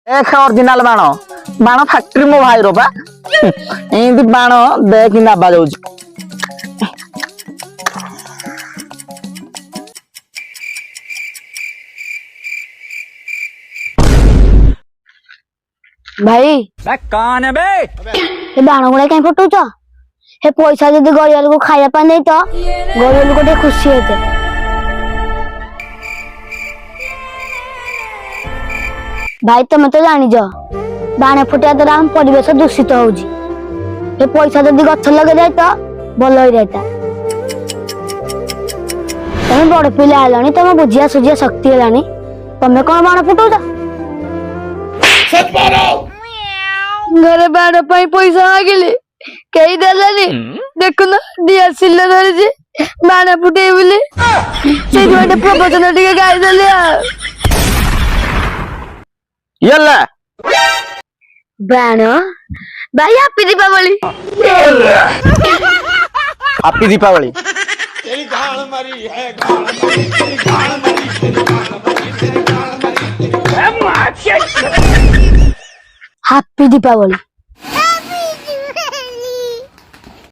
देख ओरिजिनल बाण बाण फैक्ट्री मो भाई रो बा एंदी बाण देख नाबा जाउछ। भाई कौन है बे? ये बाण गुड़ा कहीं फुटुच हे पैसा जदि गरीब लोक खाया पा नहीं तो गरीब लोक टे खुशी होते। भाई तुम तो जानी जो बाण फुटिया द्वारा हम परिवेश दूषित होउजी। हे पैसा जदि गछ लगे जाए तो भल हो जाता। तुम बड़ पिला हेलानी तुम बुझिया सुझिया शक्ति हेलानी तुम कौन बाण फुटुच? घरे बाण पाई पैसा मागिले कई देलानी देखुन दिया सिल्ला धरिजे बाण फुटे बोली से गोटे प्रवचन टिके गाई देले। यल्ला बाण भाई happy Deepavali. Happy Deepavali. Happy Deepawali.